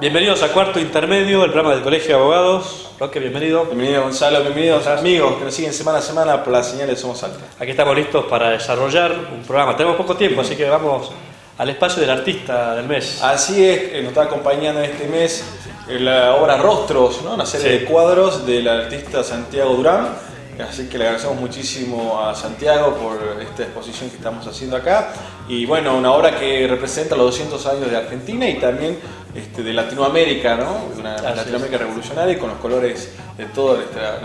Bienvenidos a Cuarto Intermedio, el programa del Colegio de Abogados. Roque, bienvenido. Bienvenido Gonzalo, bienvenidos amigos que nos siguen semana a semana por las señales de Somos Alta. Aquí estamos listos para desarrollar un programa. Tenemos poco tiempo, así que vamos al espacio del artista del mes. Así es, nos está acompañando este mes la obra Rostros, ¿no? Una serie de cuadros del artista Santiago Durán. Así que le agradecemos muchísimo a Santiago por esta exposición que estamos haciendo acá. Y bueno, una obra que representa los 200 años de Argentina y también de Latinoamérica, ¿no? Una Latinoamérica revolucionaria y con los colores de todo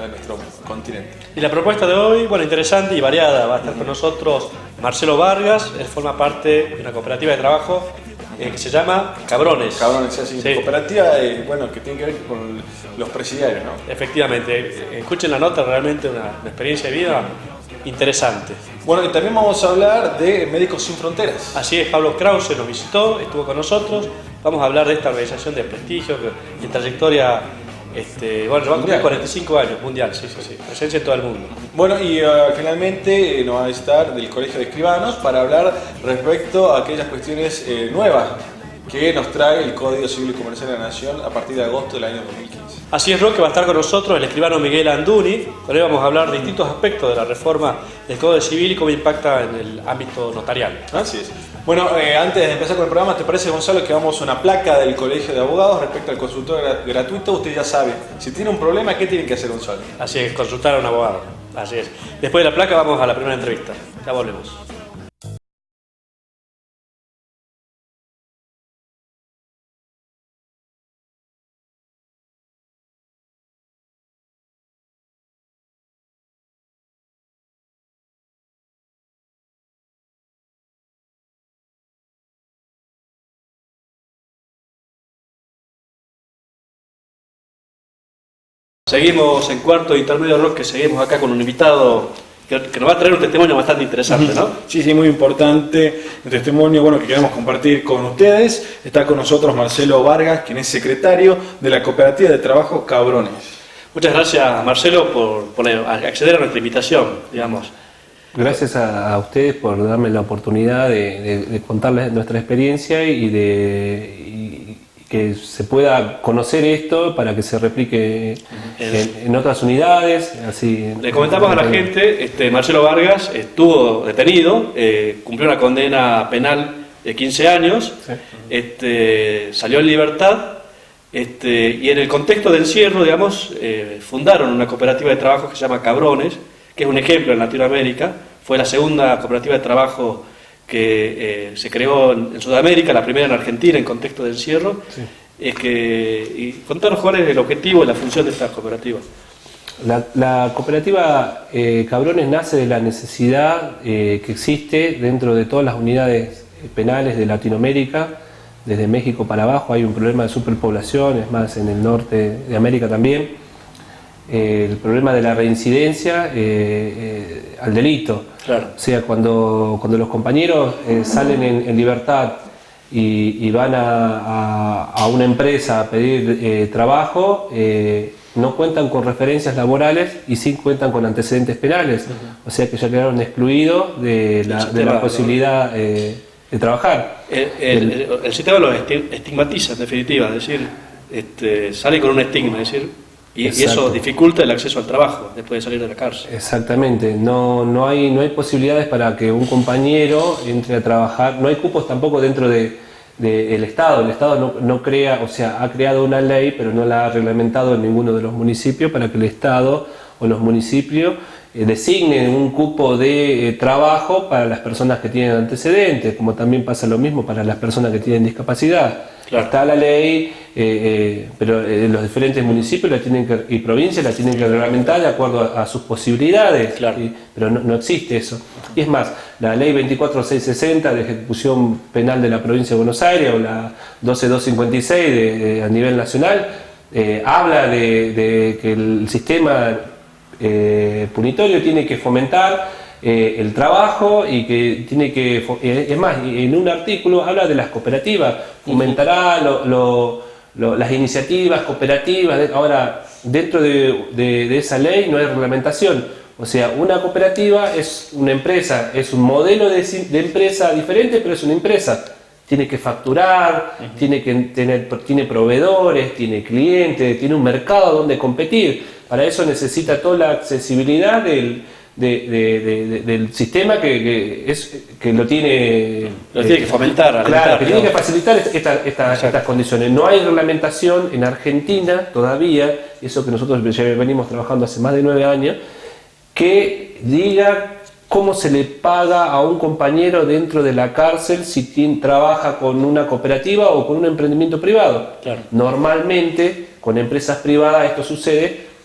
nuestro continente. Y la propuesta de hoy, bueno, interesante y variada. Va a estar con nosotros Marcelo Vargas. Él forma parte de una cooperativa de trabajo que se llama Cabrones. Cabrones, sí. Cooperativa bueno, que tiene que ver con los presidiarios, ¿no? Efectivamente. Escuchen la nota, realmente una experiencia de vida interesante. Bueno, y también vamos a hablar de Médicos Sin Fronteras. Así es, Pablo Krause nos visitó, estuvo con nosotros. Vamos a hablar de esta organización de prestigio y trayectoria. Bueno, va a cumplir 45 años, mundial, sí, presencia en todo el mundo. Bueno, y finalmente nos va a estar del Colegio de Escribanos para hablar respecto a aquellas cuestiones nuevas que nos trae el Código Civil y Comercial de la Nación a partir de agosto del año 2015. Así es, Roque, va a estar con nosotros el escribano Miguel Anduni. Con él vamos a hablar de distintos aspectos de la reforma del Código Civil y cómo impacta en el ámbito notarial. Así es. Bueno, antes de empezar con el programa, ¿te parece, Gonzalo, que vamos a una placa del Colegio de Abogados respecto al consultorio gratuito? Usted ya sabe, si tiene un problema, ¿qué tiene que hacer, Gonzalo? Así es, consultar a un abogado. Así es. Después de la placa vamos a la primera entrevista. Ya volvemos. Seguimos en Cuarto Intermedio, Roque, seguimos acá con un invitado que nos va a traer un testimonio bastante interesante, ¿no? Sí, muy importante, un testimonio que queremos compartir con ustedes. Está con nosotros Marcelo Vargas, quien es secretario de la Cooperativa de Trabajo Cabrones. Muchas gracias, Marcelo, por acceder a nuestra invitación, digamos. Gracias a ustedes por darme la oportunidad de contarles nuestra experiencia y que se pueda conocer esto para que se replique en otras unidades. Así. Le comentamos a la gente, Marcelo Vargas estuvo detenido, cumplió una condena penal de 15 años, salió en libertad, y en el contexto de encierro, digamos, fundaron una cooperativa de trabajo que se llama Cabrones, que es un ejemplo en Latinoamérica. Fue la segunda cooperativa de trabajo que se creó en Sudamérica, la primera en Argentina en contexto de encierro. Sí. Y contanos cuál es el objetivo y la función de esta cooperativa. La cooperativa Cabrones nace de la necesidad que existe dentro de todas las unidades penales de Latinoamérica. Desde México para abajo hay un problema de superpoblación, es más en el norte de América también. El problema de la reincidencia al delito. Claro. O sea, cuando los compañeros salen en libertad y van a una empresa a pedir trabajo, no cuentan con referencias laborales y sí cuentan con antecedentes penales. O sea que ya quedaron excluidos de la posibilidad de trabajar. El sistema los estigmatiza, en definitiva, es decir, sale con un estigma, es decir. Y eso dificulta el acceso al trabajo después de salir de la cárcel. Exactamente, no hay posibilidades para que un compañero entre a trabajar, no hay cupos tampoco dentro del Estado. El Estado no crea, o sea, ha creado una ley, pero no la ha reglamentado en ninguno de los municipios para que el Estado o los municipios designen un cupo de trabajo para las personas que tienen antecedentes, como también pasa lo mismo para las personas que tienen discapacidad. Claro. Está la ley, pero los diferentes municipios y provincias la tienen que reglamentar de acuerdo a sus posibilidades, claro. Pero no existe eso. Y es más, la ley 24660 de ejecución penal de la provincia de Buenos Aires o la 12256 a nivel nacional habla de que el sistema punitorio tiene que fomentar el trabajo y que tiene que, es más, en un artículo habla de las cooperativas, fomentará las iniciativas cooperativas. Ahora, dentro de esa ley no hay reglamentación, o sea, una cooperativa es una empresa, es un modelo de empresa diferente, pero es una empresa. tiene que facturar, tiene proveedores, tiene clientes, tiene un mercado donde competir. Para eso necesita toda la accesibilidad del sistema que lo tiene... Lo tiene que fomentar, claro, que tiene que facilitar estas condiciones. No hay reglamentación en Argentina todavía, eso que nosotros ya venimos trabajando hace más de 9 años, que diga cómo se le paga a un compañero dentro de la cárcel si trabaja con una cooperativa o con un emprendimiento privado. Claro. Normalmente, con empresas privadas esto sucede,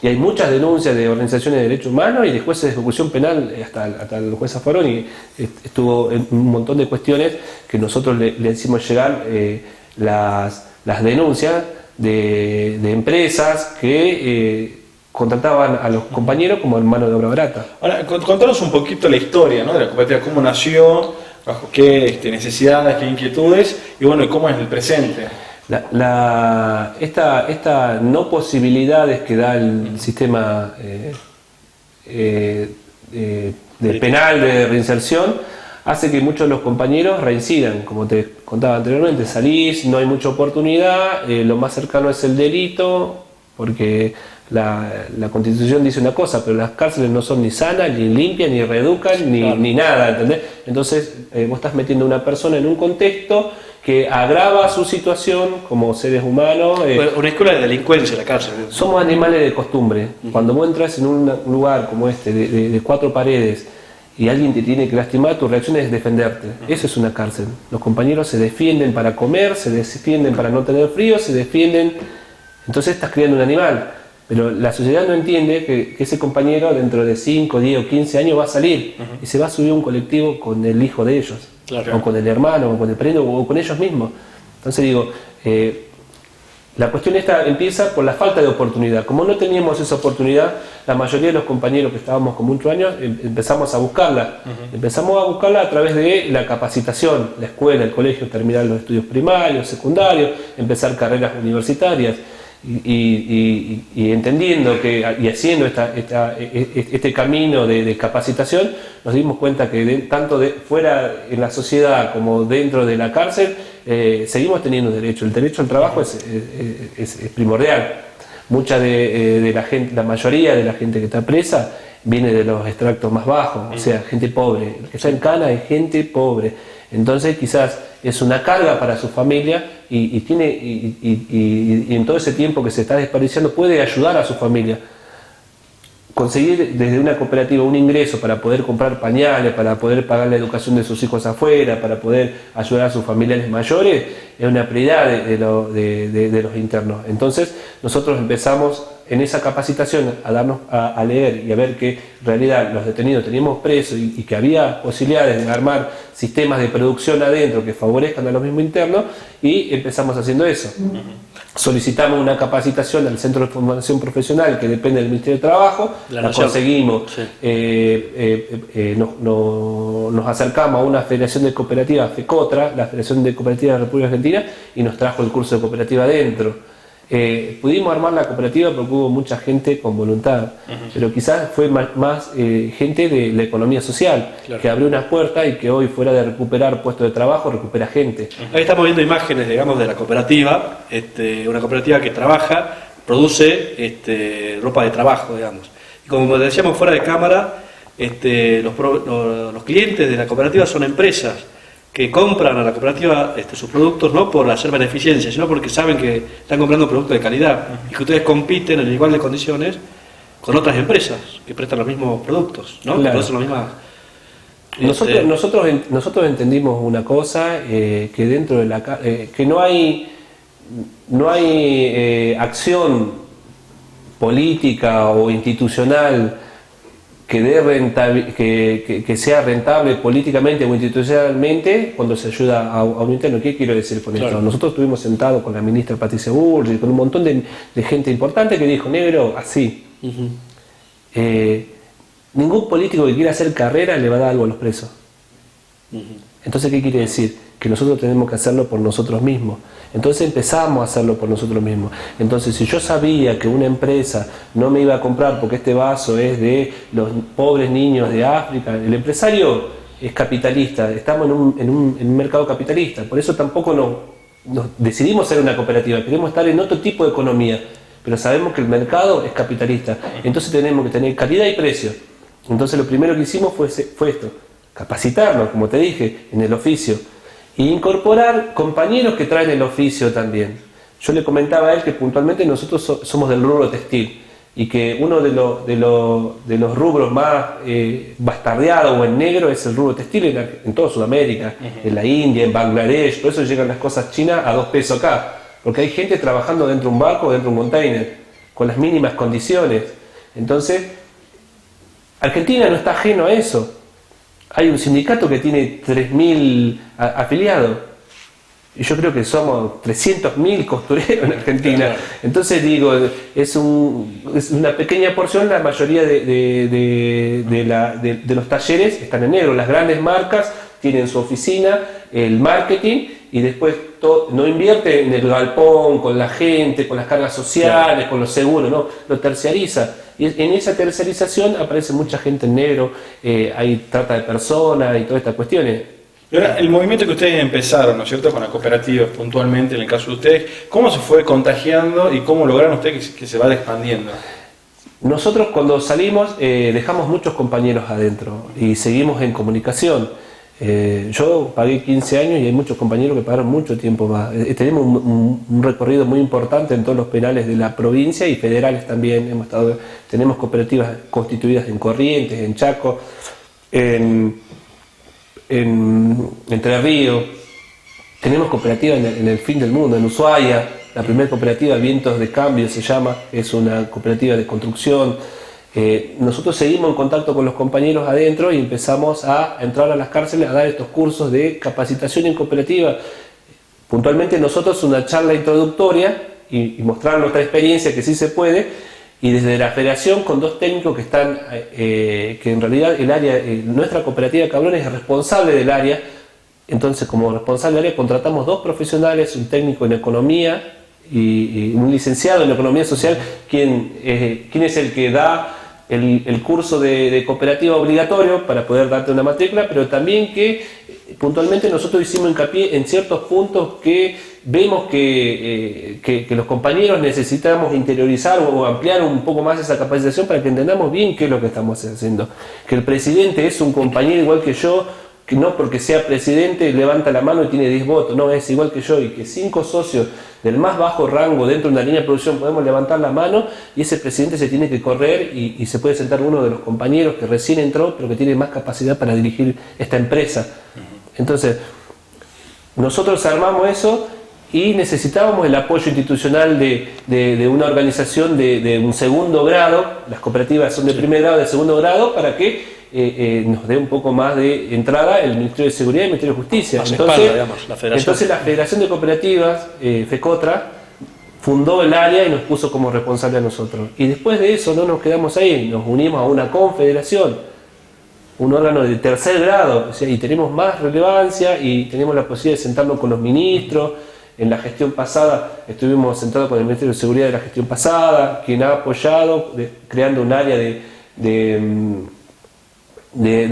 y hay muchas denuncias de organizaciones de derechos humanos y de jueces de ejecución penal, hasta el juez Zaffaroni estuvo en un montón de cuestiones que nosotros le hicimos llegar las denuncias de empresas que contrataban a los compañeros como mano de obra barata. Ahora, contanos un poquito la historia, ¿no?, de la cooperativa, cómo nació, bajo qué necesidades, qué inquietudes, y bueno, cómo es el presente. Esta no posibilidades que da el sistema penal de reinserción hace que muchos de los compañeros reincidan. Como te contaba anteriormente, salís, no hay mucha oportunidad, lo más cercano es el delito, porque la Constitución dice una cosa, pero las cárceles no son ni sanas, ni limpias, ni reeducan, ni nada, ¿entendés? Entonces vos estás metiendo a una persona en un contexto que agrava su situación como seres humanos. Una escuela de delincuencia la cárcel. Somos animales de costumbre. Cuando vos entras en un lugar como este, de 4 paredes, y alguien te tiene que lastimar, tu reacción es defenderte. Eso es una cárcel. Los compañeros se defienden para comer, se defienden para no tener frío, se defienden. Entonces estás criando un animal. Pero la sociedad no entiende que ese compañero dentro de 5, 10 o 15 años va a salir y se va a subir a un colectivo con el hijo de ellos, claro, o con el hermano, o con el primo, o con ellos mismos. Entonces digo, la cuestión esta empieza por la falta de oportunidad. Como no teníamos esa oportunidad, la mayoría de los compañeros que estábamos con muchos años empezamos a buscarla. Empezamos a buscarla a través de la capacitación, la escuela, el colegio, terminar los estudios primarios, secundarios, empezar carreras universitarias. Y entendiendo y haciendo este camino de capacitación, nos dimos cuenta que tanto fuera en la sociedad como dentro de la cárcel seguimos teniendo derecho. El derecho al trabajo es primordial. Mucha de la gente, la mayoría de la gente que está presa viene de los extractos más bajos, o sea, gente pobre. El que está en cana es gente pobre. Entonces quizás es una carga para su familia y en todo ese tiempo que se está desperdiciando puede ayudar a su familia. Conseguir desde una cooperativa un ingreso para poder comprar pañales, para poder pagar la educación de sus hijos afuera, para poder ayudar a sus familiares mayores, es una prioridad de los internos. Entonces nosotros empezamos en esa capacitación a leer y a ver que en realidad los detenidos teníamos presos y que había posibilidades de armar sistemas de producción adentro que favorezcan a los mismos internos, y empezamos haciendo eso. Solicitamos una capacitación al Centro de Formación Profesional que depende del Ministerio de Trabajo, la conseguimos, sí. Nos acercamos a una federación de cooperativas, FECOTRA, la Federación de Cooperativas de la República Argentina, y nos trajo el curso de cooperativa adentro. Pudimos armar la cooperativa porque hubo mucha gente con voluntad, pero quizás fue más gente de la economía social, claro, que abrió unas puertas y que hoy, fuera de recuperar puestos de trabajo, recupera gente. Ahí estamos viendo imágenes, digamos, de la cooperativa, una cooperativa que trabaja, produce ropa de trabajo, digamos. Y como decíamos fuera de cámara, los clientes de la cooperativa son empresas que compran a la cooperativa sus productos no por hacer beneficencia, sino porque saben que están comprando productos de calidad y que ustedes compiten en igual de condiciones con otras empresas que prestan los mismos productos, ¿no? Claro. Que producen los mismas... Nosotros entendimos una cosa, que dentro de la que no hay acción política o institucional que sea rentable políticamente o institucionalmente cuando se ayuda a un interno. ¿Qué quiero decir con esto? Claro. Nosotros estuvimos sentados con la ministra Patricia Bullrich, con un montón de gente importante que dijo, negro, así. Ningún político que quiera hacer carrera le va a dar algo a los presos. Entonces, ¿qué quiere decir? Que nosotros tenemos que hacerlo por nosotros mismos. Entonces empezamos a hacerlo por nosotros mismos. Entonces, si yo sabía que una empresa no me iba a comprar porque este vaso es de los pobres niños de África, el empresario es capitalista, estamos en un mercado capitalista, por eso tampoco nos decidimos ser una cooperativa, queremos estar en otro tipo de economía, pero sabemos que el mercado es capitalista, entonces tenemos que tener calidad y precio. Entonces lo primero que hicimos fue esto, capacitarnos, como te dije, en el oficio, e incorporar compañeros que traen el oficio también. Yo le comentaba a él que puntualmente nosotros somos del rubro textil, y que uno de los rubros más bastardeados o en negro es el rubro textil en toda Sudamérica, en la India, en Bangladesh, por eso llegan las cosas chinas a 2 pesos acá, porque hay gente trabajando dentro de un barco o dentro de un container, con las mínimas condiciones. Entonces, Argentina no está ajeno a eso. Hay un sindicato que tiene 3.000 afiliados, y yo creo que somos 300.000 costureros en Argentina. Entonces digo, es una pequeña porción, la mayoría de los talleres están en negro. Las grandes marcas tienen su oficina, el marketing, y después no invierte en el galpón, con la gente, con las cargas sociales, con los seguros, no, lo terciariza. Y en esa terciarización aparece mucha gente en negro, hay trata de personas y todas estas cuestiones. Y ahora, el movimiento que ustedes empezaron, ¿no es cierto?, con la cooperativa puntualmente, en el caso de ustedes, ¿cómo se fue contagiando y cómo lograron ustedes que se vaya expandiendo? Nosotros cuando salimos dejamos muchos compañeros adentro y seguimos en comunicación. Yo pagué 15 años y hay muchos compañeros que pagaron mucho tiempo más. Tenemos un recorrido muy importante en todos los penales de la provincia y federales también. Tenemos cooperativas constituidas en Corrientes, en Chaco, en Entre Ríos, tenemos cooperativas en el fin del mundo, en Ushuaia, la primera cooperativa Vientos de Cambio se llama, es una cooperativa de construcción. Nosotros seguimos en contacto con los compañeros adentro y empezamos a entrar a las cárceles a dar estos cursos de capacitación en cooperativa. Puntualmente nosotros una charla introductoria y mostrar nuestra experiencia que sí se puede. Y desde la federación con 2 técnicos que están, que en realidad el área, nuestra cooperativa Cabrones es responsable del área, entonces como responsable del área contratamos 2 profesionales, un técnico en economía y un licenciado en economía social, quien es el que da el curso de cooperativa obligatorio para poder darte una matrícula, pero también que puntualmente nosotros hicimos hincapié en ciertos puntos que vemos que los compañeros necesitamos interiorizar o ampliar un poco más esa capacitación para que entendamos bien qué es lo que estamos haciendo. Que el presidente es un compañero igual que yo, que no porque sea presidente levanta la mano y tiene 10 votos, no, es igual que yo, y que 5 socios del más bajo rango dentro de una línea de producción podemos levantar la mano y ese presidente se tiene que correr y se puede sentar uno de los compañeros que recién entró pero que tiene más capacidad para dirigir esta empresa. Entonces, nosotros armamos eso y necesitábamos el apoyo institucional de una organización de un segundo grado, las cooperativas son de primer grado, de segundo grado, para que nos dé un poco más de entrada el Ministerio de Seguridad y el Ministerio de Justicia. Entonces la Federación de Cooperativas, FECOTRA, fundó el área y nos puso como responsable a nosotros. Y después de eso no nos quedamos ahí, nos unimos a una confederación, un órgano de tercer grado, o sea, y tenemos más relevancia y tenemos la posibilidad de sentarnos con los ministros. En la gestión pasada estuvimos sentados con el Ministerio de Seguridad de la gestión pasada, quien ha apoyado creando un área de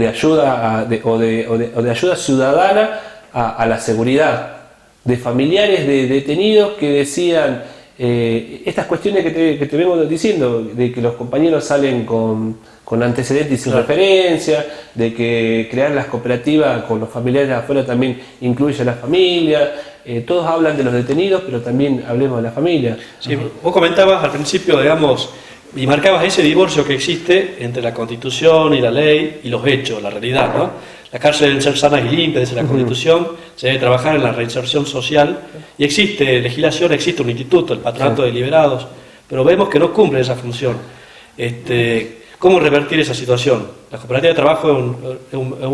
ayuda o de ayuda ciudadana a la seguridad, de familiares de detenidos que decían estas cuestiones que te vengo diciendo, de que los compañeros salen con antecedentes y sin referencia, de que crear las cooperativas con los familiares de afuera también incluye a la familia. Todos hablan de los detenidos, pero también hablemos de la familia. Sí, vos comentabas al principio, digamos, y marcabas ese divorcio que existe entre la Constitución y la ley y los hechos, la realidad, ¿no? Las cárceles deben ser sanas y limpias, dice la Constitución, se debe trabajar en la reinserción social, y existe legislación, existe un instituto, el Patronato de Liberados, pero vemos que no cumple esa función. ¿Cómo revertir esa situación? La cooperativa de trabajo es una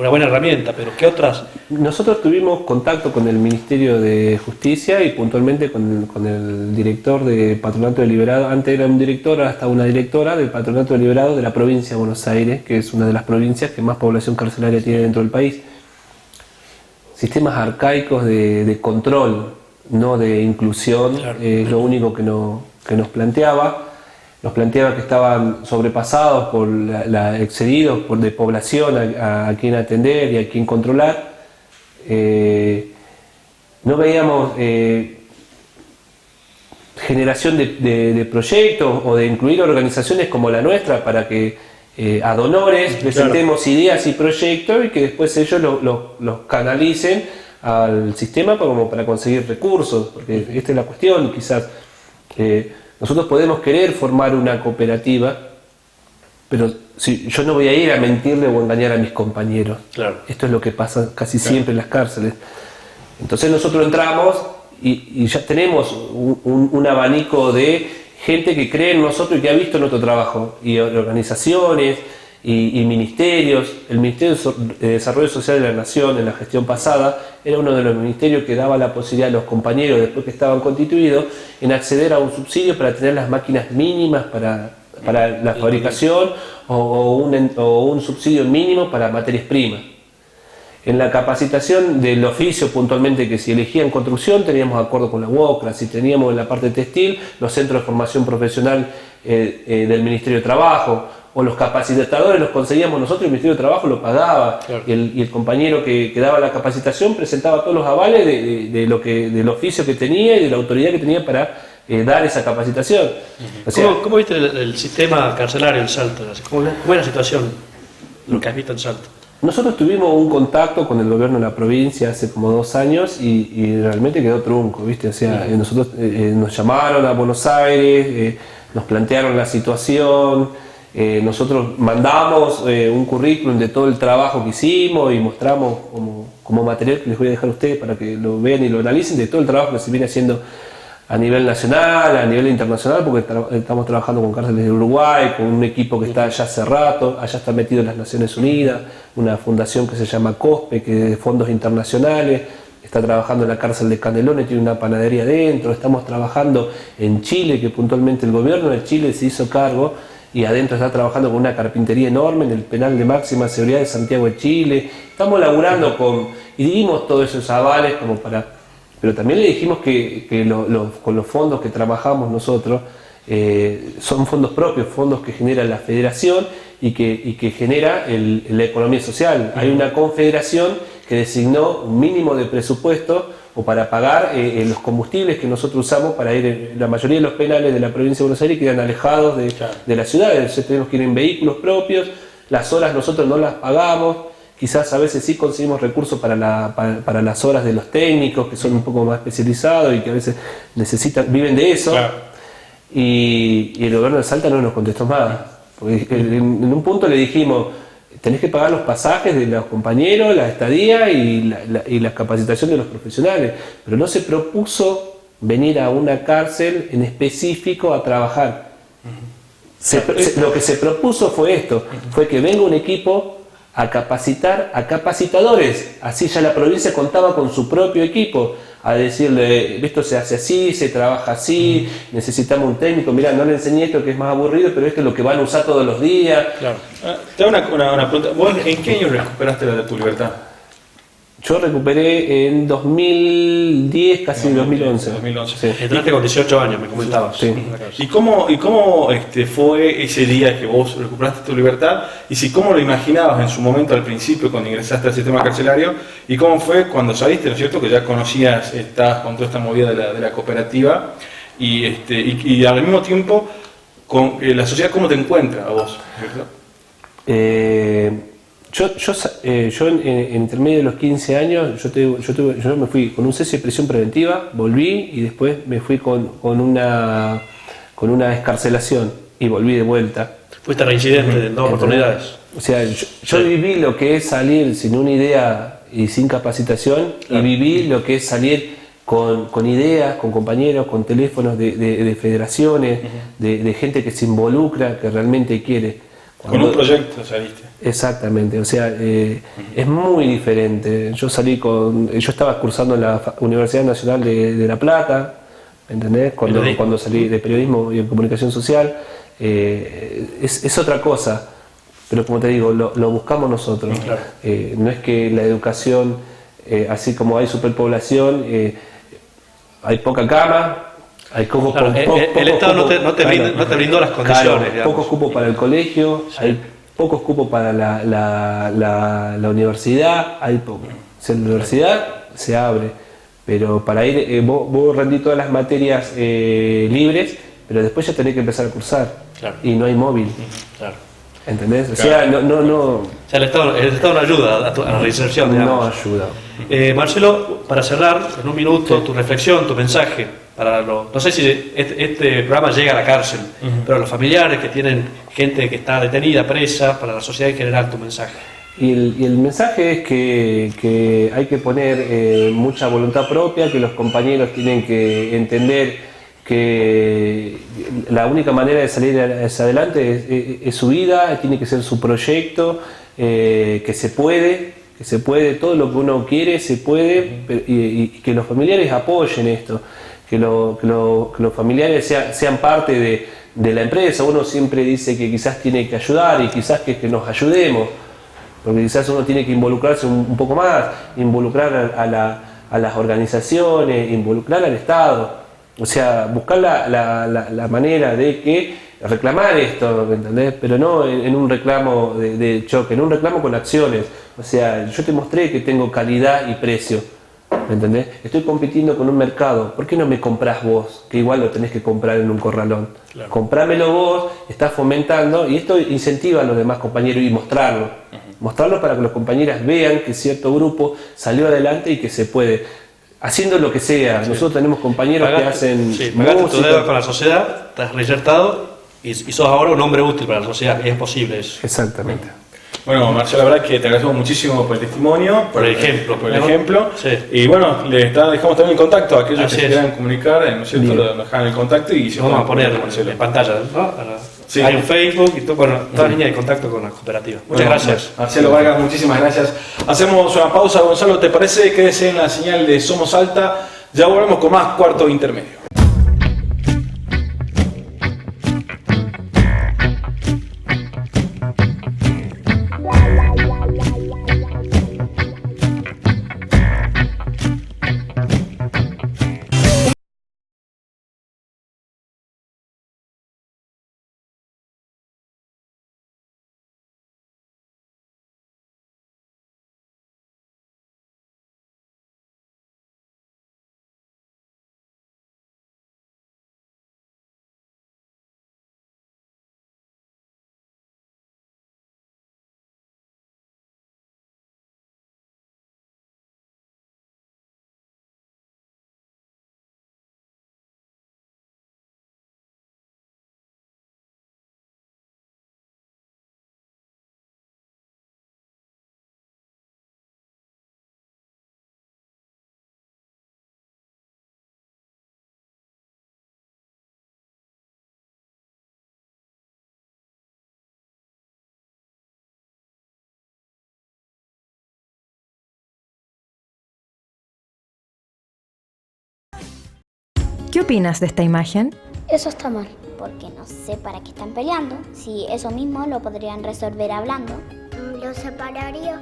buena herramienta, pero ¿qué otras? Nosotros tuvimos contacto con el Ministerio de Justicia y puntualmente con el director de Patronato de Liberados. Antes era un director, ahora está una directora del Patronato de Liberados de la provincia de Buenos Aires, que es una de las provincias que más población carcelaria tiene dentro del país. Sistemas arcaicos de control, no de inclusión, claro. Es lo único que nos planteaba. nos planteaba que estaban sobrepasados excedidos de población a quien atender y a quien controlar. No veíamos generación de proyectos o de incluir organizaciones como la nuestra para que ad honores presentemos ideas y proyectos y que después ellos los canalicen al sistema como para conseguir recursos, porque esta es la cuestión. Quizás nosotros podemos querer formar una cooperativa, pero yo no voy a ir a mentirle o engañar a mis compañeros. Claro. Esto es lo que pasa casi siempre en las cárceles. Entonces nosotros entramos y ya tenemos un abanico de gente que cree en nosotros y que ha visto nuestro trabajo, y organizaciones y ministerios. El Ministerio de Desarrollo Social de la Nación, en la gestión pasada, era uno de los ministerios que daba la posibilidad a los compañeros, después que estaban constituidos, en acceder a un subsidio para tener las máquinas mínimas para la fabricación o un subsidio mínimo para materias primas. En la capacitación del oficio, puntualmente, que si elegían construcción, teníamos acuerdo con la UOCRA. Si teníamos en la parte textil, los centros de formación profesional del Ministerio de Trabajo, o los capacitadores los conseguíamos nosotros y el Ministerio de Trabajo lo pagaba. Claro. Y el compañero que daba la capacitación presentaba todos los avales del oficio que tenía y de la autoridad que tenía para dar esa capacitación. O sea, ¿Cómo viste el sistema carcelario en Salta? ¿Cómo es la situación, lo que has visto en Salta? Nosotros tuvimos un contacto con el gobierno de la provincia hace como 2 años y realmente quedó trunco, ¿viste? O sea, nosotros nos llamaron a Buenos Aires, nos plantearon la situación, nosotros mandamos un currículum de todo el trabajo que hicimos y mostramos como material que les voy a dejar a ustedes para que lo vean y lo analicen, de todo el trabajo que se viene haciendo a nivel nacional, a nivel internacional, porque estamos trabajando con cárceles de Uruguay, con un equipo que está allá hace rato, allá está metido en las Naciones Unidas, una fundación que se llama COSPE, que es de fondos internacionales, está trabajando en la cárcel de Canelones, tiene una panadería adentro, estamos trabajando en Chile, que puntualmente el gobierno de Chile se hizo cargo, y adentro está trabajando con una carpintería enorme en el penal de máxima seguridad de Santiago de Chile. Estamos laburando y dimos todos esos avales como para... Pero también le dijimos que con los fondos que trabajamos nosotros, son fondos propios, fondos que genera la federación y que genera la economía social. Hay una confederación que designó un mínimo de presupuesto o para pagar los combustibles que nosotros usamos para ir. La mayoría de los penales de la provincia de Buenos Aires quedan alejados de la ciudad, entonces tenemos que ir en vehículos propios, las horas nosotros no las pagamos. Quizás a veces sí conseguimos recursos para las horas de los técnicos, que son un poco más especializados y que a veces viven de eso. Claro. Y el gobierno de Salta no nos contestó más. Porque en un punto le dijimos, tenés que pagar los pasajes de los compañeros, la estadía y la capacitación de los profesionales. Pero no se propuso venir a una cárcel en específico a trabajar. Lo que se propuso fue esto, fue que venga un equipo a capacitar a capacitadores. Así ya la provincia contaba con su propio equipo, a decirle, esto se hace así, se trabaja así, necesitamos un técnico, mira, no le enseñé esto que es más aburrido, pero esto es lo que van a usar todos los días. Claro. Te hago una pregunta. ¿Vos en qué año recuperaste tu libertad? Yo recuperé en 2010, casi 2011. 2011. Sí. Entraste con 18 años, me comentabas. Sí. ¿Y cómo fue ese día que vos recuperaste tu libertad? Y si cómo lo imaginabas en su momento al principio cuando ingresaste al sistema carcelario, y cómo fue cuando saliste, ¿no es cierto? Que ya conocías, estabas con toda esta movida de la cooperativa, y al mismo tiempo, con la sociedad, ¿cómo te encuentra a vos? ¿Cierto? Yo en intermedio de los 15 años, yo me fui con un cese de prisión preventiva, volví y después me fui con una excarcelación y volví de vuelta. Fuiste reincidente en 2 oportunidades. O sea, yo viví lo que es salir sin una idea y sin capacitación, claro. Y viví lo que es salir con ideas, con compañeros, con teléfonos de federaciones, de gente que se involucra, que realmente quiere. Con un proyecto saliste. Exactamente, o sea, es muy diferente. Yo estaba cursando en la Universidad Nacional de La Plata, ¿entendés? Cuando salí de periodismo y en comunicación social, es otra cosa, pero como te digo, lo buscamos nosotros. Claro. No es que la educación, así como hay superpoblación, hay poca cama. Hay poco, Claro, el Estado no te brindó las condiciones. Claro, pocos cupos para el colegio, Sí. hay pocos cupos para la universidad, hay poco. O sea, la universidad se abre, pero para ir, vos rendís todas las materias libres, pero después ya tenés que empezar a cursar. Claro. Y no hay móvil, Claro. ¿entendés? O Claro. sea, no O sea, el Estado no ayuda a la reinserción, digamos. ayuda. Marcelo, para cerrar, en un minuto, tu reflexión, tu mensaje, no sé si este programa llega a la cárcel, pero los familiares que tienen gente que está detenida, presa, para la sociedad en general, tu mensaje. Y el mensaje es que hay que poner mucha voluntad propia, que los compañeros tienen que entender que la única manera de salir hacia adelante es su vida, tiene que ser su proyecto, que se puede, todo lo que uno quiere se puede, y que los familiares apoyen esto, que los familiares sean parte de la empresa. Uno siempre dice que quizás tiene que ayudar y quizás que nos ayudemos, porque quizás uno tiene que involucrarse un poco más, involucrar a las organizaciones, involucrar al Estado. O sea, buscar la manera de que reclamar esto, ¿me entendés? Pero no en un reclamo de choque, en un reclamo con acciones. O sea, yo te mostré que tengo calidad y precio, ¿me entendés? Estoy compitiendo con un mercado, ¿por qué no me comprás vos? Que igual lo tenés que comprar en un corralón. Claro. Comprámelo vos, estás fomentando, y esto incentiva a los demás compañeros y mostrarlo. Mostrarlo para que los compañeros vean que cierto grupo salió adelante y que se puede. Haciendo lo que sea. Sí. Nosotros tenemos compañeros que hacen pagaste tu deuda con la sociedad, estás reinsertado y sos ahora un hombre útil para la sociedad. Es posible eso. Exactamente. Bueno, Marcelo, la verdad que te agradecemos muchísimo por el testimonio, por el ejemplo. Por el ejemplo. Sí. Y bueno, dejamos también el contacto a aquellos que se quieran comunicar, ¿no es cierto? Lo dejan el contacto y se vamos a poner en pantalla, ¿no? Sí. Hay un Facebook y todo, bueno, toda línea de contacto con la cooperativa. Muchas gracias. Marcelo Vargas, muchísimas gracias. Hacemos una pausa, Gonzalo, ¿te parece? Quédese en la señal de Somos Salta. Ya volvemos con más Cuarto Intermedio. ¿Qué opinas de esta imagen? Eso está mal, porque no sé para qué están peleando, si eso mismo lo podrían resolver hablando. Lo separaría.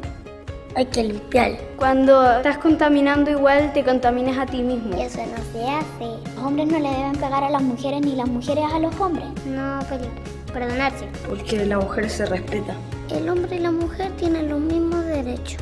Hay que limpiar. Cuando estás contaminando igual te contaminas a ti mismo. Eso no se hace. Los hombres no le deben pegar a las mujeres ni las mujeres a los hombres. No, perdonarse. Porque la mujer se respeta. El hombre y la mujer tienen los mismos derechos.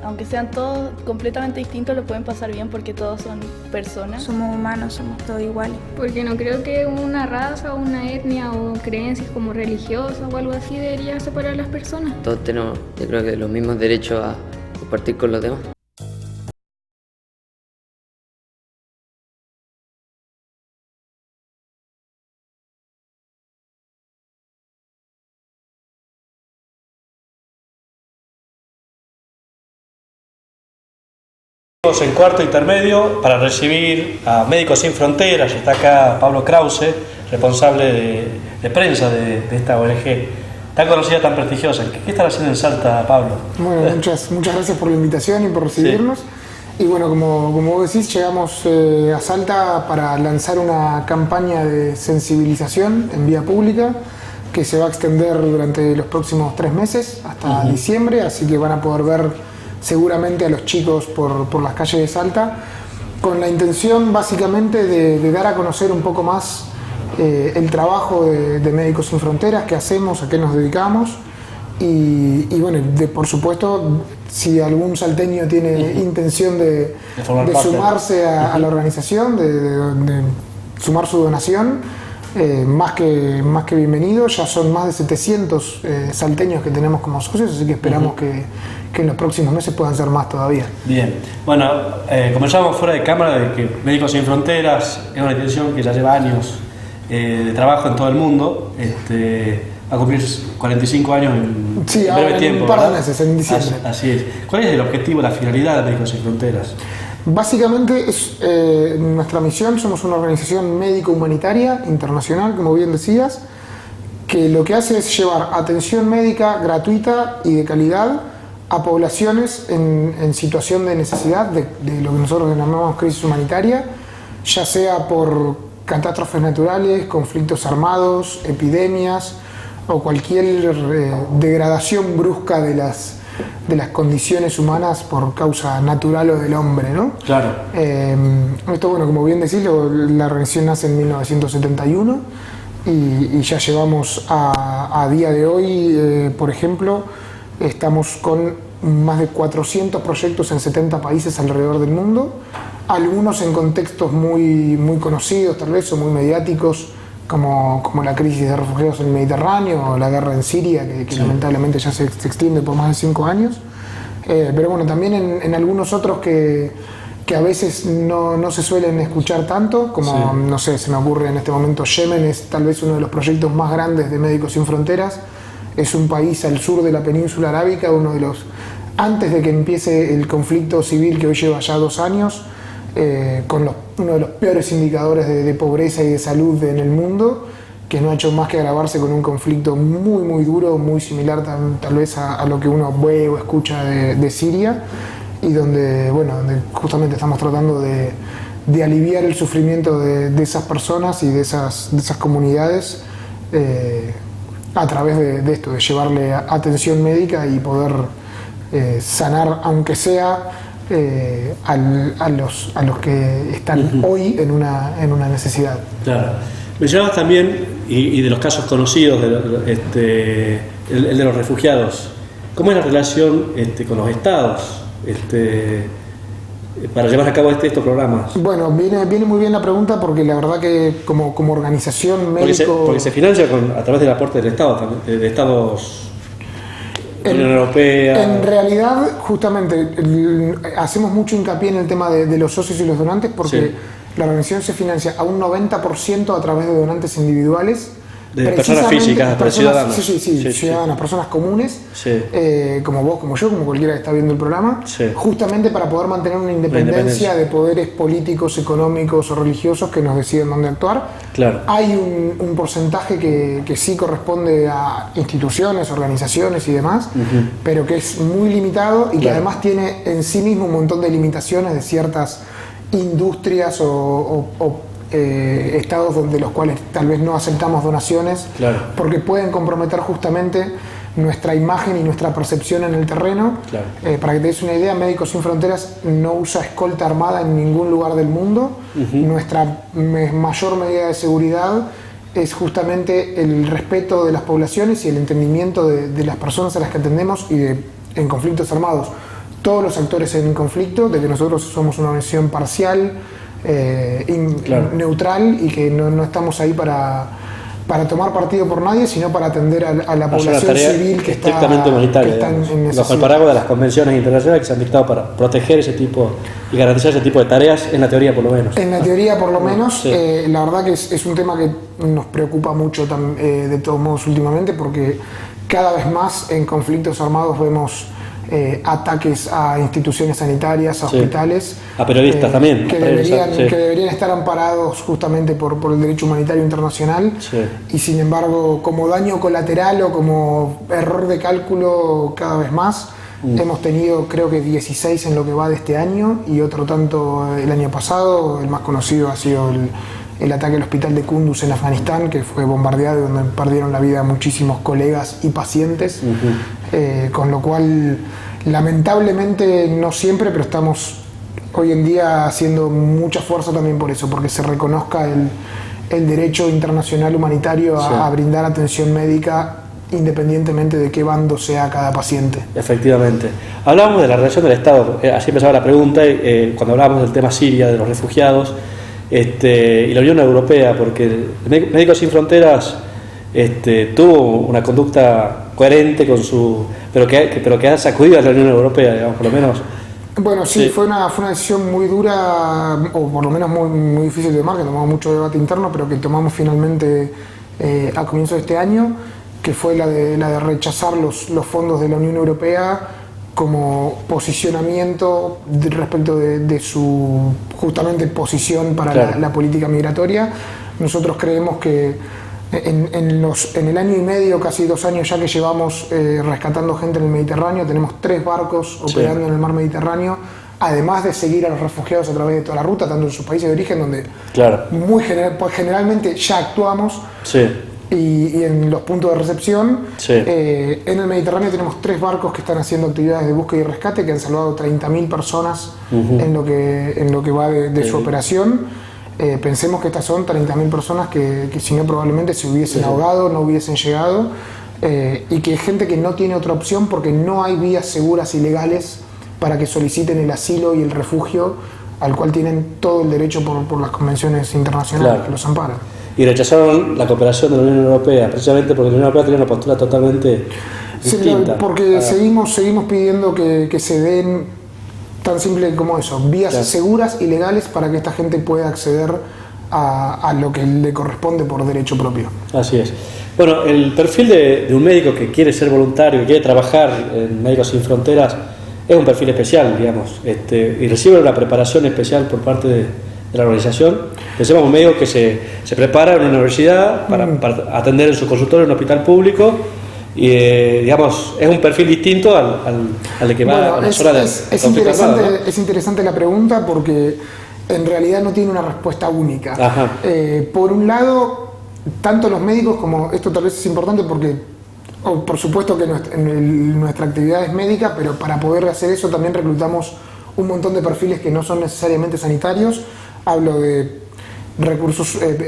Aunque sean todos completamente distintos, lo pueden pasar bien porque todos son personas. Somos humanos, somos todos iguales. Porque no creo que una raza o una etnia o creencias como religiosas o algo así debería separar a las personas. Todos tenemos, yo creo que los mismos derechos a compartir con los demás. En Cuarto Intermedio para recibir a Médicos Sin Fronteras. Está acá Pablo Krause, responsable de prensa de esta ONG tan conocida, tan prestigiosa. ¿Qué están haciendo en Salta, Pablo? Bueno, muchas gracias por la invitación y por recibirnos. Sí. Y bueno, como vos decís, llegamos a Salta para lanzar una campaña de sensibilización en vía pública que se va a extender durante los próximos 3 meses hasta diciembre, así que van a poder ver seguramente a los chicos por las calles de Salta con la intención básicamente de dar a conocer un poco más el trabajo de Médicos Sin Fronteras, qué hacemos, a qué nos dedicamos y bueno, por supuesto, si algún salteño tiene intención de sumarse a la organización, de sumar su donación, más que bienvenido. Ya son más de 700 salteños que tenemos como socios, así que esperamos que en los próximos meses puedan ser más todavía. Bien, bueno, conversábamos fuera de cámara de que Médicos Sin Fronteras es una institución que ya lleva años de trabajo en todo el mundo, va a cumplir 45 años en breve tiempo. Un par de meses, en diciembre. Así es. ¿Cuál es el objetivo, la finalidad de Médicos Sin Fronteras? Básicamente es nuestra misión. Somos una organización médico-humanitaria internacional, como bien decías, que lo que hace es llevar atención médica gratuita y de calidad a poblaciones en situación de necesidad, de lo que nosotros denominamos crisis humanitaria, ya sea por catástrofes naturales, conflictos armados, epidemias o cualquier degradación brusca de las condiciones humanas por causa natural o del hombre, ¿no? Claro. Esto, bueno, como bien decís, la organización nace en 1971 y ya llevamos a día de hoy, por ejemplo, estamos con más de 400 proyectos en 70 países alrededor del mundo, algunos en contextos muy conocidos tal vez o muy mediáticos, como la crisis de refugiados en el Mediterráneo o la guerra en Siria, que lamentablemente ya se extiende por más de 5 años. Pero bueno, también en algunos otros que a veces no se suelen escuchar tanto, como, no sé, se me ocurre en este momento Yemen, es tal vez uno de los proyectos más grandes de Médicos Sin Fronteras. Es un país al sur de la península arábica, antes de que empiece el conflicto civil que hoy lleva ya 2 años, con uno de los peores indicadores de pobreza y de salud en el mundo, que no ha hecho más que agravarse con un conflicto muy duro, muy similar tal vez a lo que uno ve o escucha de Siria, y donde justamente estamos tratando de aliviar el sufrimiento de esas personas y de esas comunidades a través de esto, de llevarle atención médica y poder sanar, aunque sea a los que están hoy en una necesidad. Claro. Mencionabas también, y de los casos conocidos, el de los refugiados. ¿Cómo es la relación con los estados para llevar a cabo estos programas? Bueno, viene muy bien la pregunta, porque la verdad que como organización médico... Porque se financia a través del aporte del Estado, también, de estados... Unión Europea. En realidad, justamente, hacemos mucho hincapié en el tema de los socios y los donantes, porque la organización se financia a un 90% a través de donantes individuales. De personas físicas, ciudadanos. Sí, ciudadanos, personas comunes, como vos, como yo, como cualquiera que está viendo el programa, justamente para poder mantener una independencia de poderes políticos, económicos o religiosos que nos deciden dónde actuar. Claro. Hay un porcentaje que sí corresponde a instituciones, organizaciones y demás, pero que es muy limitado y que además tiene en sí mismo un montón de limitaciones de ciertas industrias o estados donde los cuales tal vez no aceptamos donaciones, porque pueden comprometer justamente nuestra imagen y nuestra percepción en el terreno. Para que te des una idea, Médicos Sin Fronteras no usa escolta armada en ningún lugar del mundo. Nuestra mayor medida de seguridad es justamente el respeto de las poblaciones y el entendimiento de las personas a las que atendemos y en conflictos armados. Todos los actores en conflicto, de que nosotros somos una organización parcial, neutral, y que no estamos ahí para tomar partido por nadie, sino para atender a la población civil que está en necesidad. Bajo el paraguas de las convenciones internacionales que se han dictado para proteger ese tipo y garantizar ese tipo de tareas, en la teoría por lo menos. En la teoría por lo menos, la verdad que es un tema que nos preocupa mucho de todos modos últimamente, porque cada vez más en conflictos armados vemos ataques a instituciones sanitarias, a hospitales, a periodistas también, que deberían estar amparados justamente por el derecho humanitario internacional, y sin embargo, como daño colateral o como error de cálculo, cada vez más. Hemos tenido, creo que 16 en lo que va de este año, y otro tanto el año pasado. El más conocido ha sido el ataque al hospital de Kunduz en Afganistán, que fue bombardeado y donde perdieron la vida muchísimos colegas y pacientes, con lo cual lamentablemente, no siempre, pero estamos hoy en día haciendo mucha fuerza también por eso, porque se reconozca el derecho internacional humanitario a brindar atención médica independientemente de qué bando sea cada paciente. Efectivamente. Hablamos de la relación del Estado, así empezaba la pregunta, cuando hablábamos del tema Siria, de los refugiados, y la Unión Europea, porque Médicos Sin Fronteras tuvo una conducta coherente con pero que ha sacudido a la Unión Europea, digamos, por lo menos. Bueno, sí. Fue una decisión muy dura, o por lo menos muy difícil de tomar, que tomamos mucho debate interno, pero que tomamos finalmente a comienzos de este año, que fue la de rechazar los fondos de la Unión Europea como posicionamiento respecto de su justamente posición para la política migratoria. Nosotros creemos que en el año y medio, casi 2 años ya que llevamos rescatando gente en el Mediterráneo, tenemos 3 barcos operando en el mar Mediterráneo, además de seguir a los refugiados a través de toda la ruta, tanto en sus países de origen, donde generalmente ya actuamos, y en los puntos de recepción. En el Mediterráneo tenemos 3 barcos que están haciendo actividades de búsqueda y rescate, que han salvado 30.000 personas en lo que va de su operación. Pensemos que estas son 30.000 personas que si no probablemente se hubiesen ahogado, no hubiesen llegado, y que hay gente que no tiene otra opción porque no hay vías seguras y legales para que soliciten el asilo y el refugio al cual tienen todo el derecho por las convenciones internacionales que los amparan. Y rechazaron la cooperación de la Unión Europea, precisamente porque la Unión Europea tenía una postura totalmente distinta. Porque seguimos pidiendo que se den, tan simple como eso, vías seguras y legales para que esta gente pueda acceder a lo que le corresponde por derecho propio. Así es. Bueno, el perfil de un médico que quiere ser voluntario, que quiere trabajar en Médicos Sin Fronteras, es un perfil especial, digamos, y recibe una preparación especial por parte de la organización. Pensemos en un médico que se prepara en una universidad para atender en su consultorio en un hospital público, y digamos, es un perfil distinto al de que va a la zona del conflicto armado, ¿no? Es interesante la pregunta porque en realidad no tiene una respuesta única. Por un lado, tanto los médicos como, esto tal vez es importante porque por supuesto que nuestra actividad es médica, pero para poder hacer eso también reclutamos un montón de perfiles que no son necesariamente sanitarios. Hablo de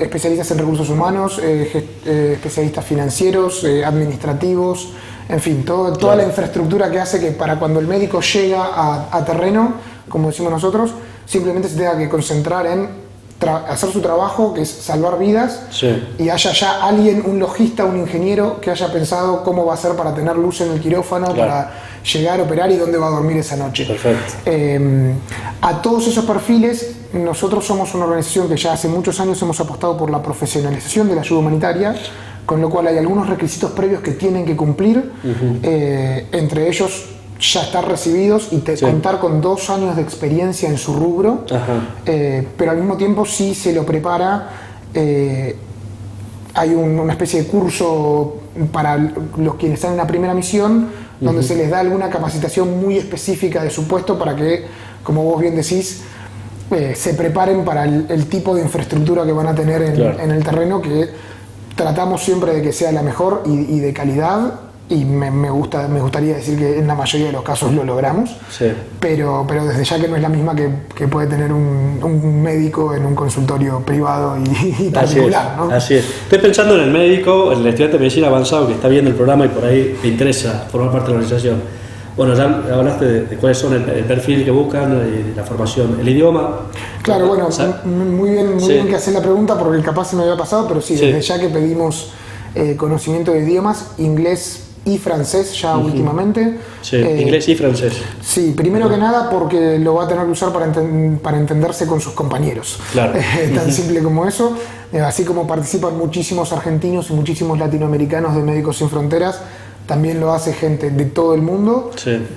especialistas en recursos humanos, especialistas financieros, administrativos, en fin, toda la infraestructura que hace que para cuando el médico llega a terreno, como decimos nosotros, simplemente se tenga que concentrar en hacer su trabajo, que es salvar vidas, y haya ya alguien, un logista, un ingeniero, que haya pensado cómo va a ser para tener luz en el quirófano, para llegar a operar y dónde va a dormir esa noche. Perfecto. A todos esos perfiles, nosotros somos una organización que ya hace muchos años hemos apostado por la profesionalización de la ayuda humanitaria, con lo cual hay algunos requisitos previos que tienen que cumplir, entre ellos ya estar recibidos y contar con 2 años de experiencia en su rubro, pero al mismo tiempo sí se lo prepara. Hay una especie de curso para los quienes están en la primera misión, donde se les da alguna capacitación muy específica de su puesto para que, como vos bien decís, se preparen para el tipo de infraestructura que van a tener en el terreno, que tratamos siempre de que sea la mejor y de calidad. Y me gustaría decir que en la mayoría de los casos lo logramos, pero desde ya que no es la misma que puede tener un médico en un consultorio privado y particular, ¿no? Así es. Estoy pensando en el médico, en el estudiante de medicina avanzado que está viendo el programa y por ahí le interesa formar parte de la organización. Bueno, ya hablaste de cuáles son el perfil que buscan y la formación, el idioma. Claro, bueno, muy bien que hacer la pregunta porque capaz se me había pasado, pero desde ya que pedimos conocimiento de idiomas, inglés y francés ya últimamente. Inglés y francés. Sí, primero que nada porque lo va a tener que usar para entenderse con sus compañeros. Tan simple como eso. Así como participan muchísimos argentinos y muchísimos latinoamericanos de Médicos Sin Fronteras, también lo hace gente de todo el mundo,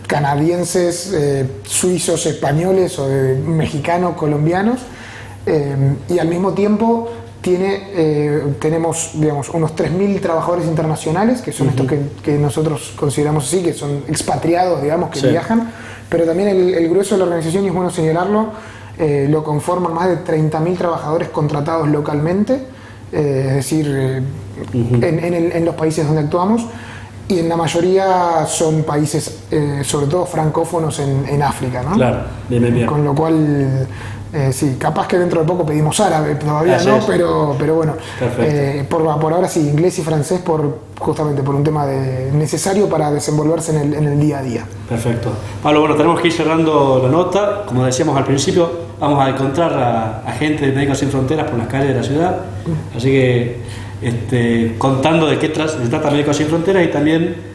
canadienses, suizos, españoles o mexicanos, colombianos, y al mismo tiempo tenemos, digamos, unos 3.000 trabajadores internacionales, que son estos que nosotros consideramos así, que son expatriados, digamos, que viajan, pero también el grueso de la organización, y es bueno señalarlo, lo conforman más de 30.000 trabajadores contratados localmente, es decir, en los países donde actuamos, y en la mayoría son países, sobre todo francófonos en África, ¿no? Claro, bien. Con lo cual, sí, capaz que dentro de poco pedimos árabe, todavía no, pero bueno, por ahora sí, inglés y francés justamente por un tema necesario para desenvolverse en el día a día. Perfecto. Pablo, bueno, tenemos que ir cerrando la nota. Como decíamos al principio, vamos a encontrar a gente de Médicos Sin Fronteras por las calles de la ciudad, así que contando de qué se trata Médicos Sin Fronteras y también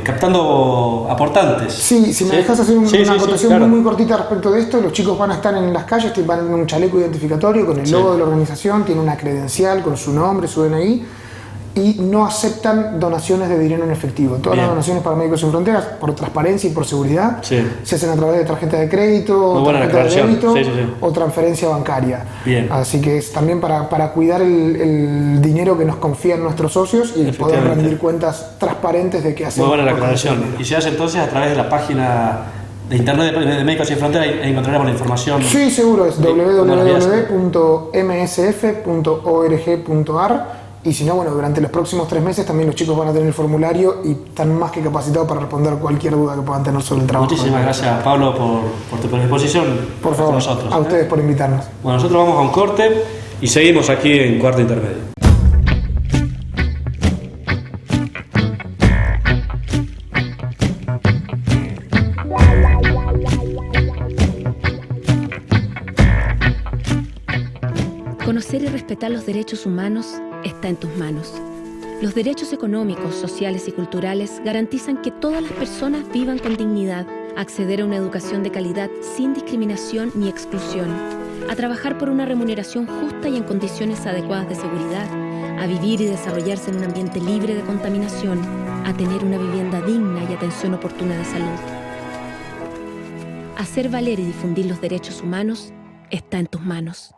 captando aportantes. Sí, si me dejas hacer una acotación muy cortita respecto de esto, los chicos van a estar en las calles, van en un chaleco identificatorio con el logo de la organización, tienen una credencial con su nombre, su DNI, y no aceptan donaciones de dinero en efectivo. Todas las donaciones para Médicos Sin Fronteras, por transparencia y por seguridad, se hacen a través de tarjeta de crédito, tarjeta de débito o transferencia bancaria. Así que es también para cuidar el dinero que nos confían nuestros socios y poder rendir cuentas transparentes de qué hacemos. Muy buena la aclaración. Y se hace entonces a través de la página de internet de Médicos Sin Fronteras, ahí encontraremos la información. Sí, seguro, es www.msf.org.ar. Y si no, bueno, durante los próximos 3 meses también los chicos van a tener el formulario y están más que capacitados para responder cualquier duda que puedan tener sobre el trabajo. Muchísimas gracias, Pablo, por tu predisposición. Por favor, a ustedes por invitarnos. Bueno, nosotros vamos a un corte y seguimos aquí en Cuarto Intermedio. Conocer y respetar los derechos humanos está en tus manos. Los derechos económicos, sociales y culturales garantizan que todas las personas vivan con dignidad, acceder a una educación de calidad sin discriminación ni exclusión, a trabajar por una remuneración justa y en condiciones adecuadas de seguridad, a vivir y desarrollarse en un ambiente libre de contaminación, a tener una vivienda digna y atención oportuna de salud. Hacer valer y difundir los derechos humanos está en tus manos.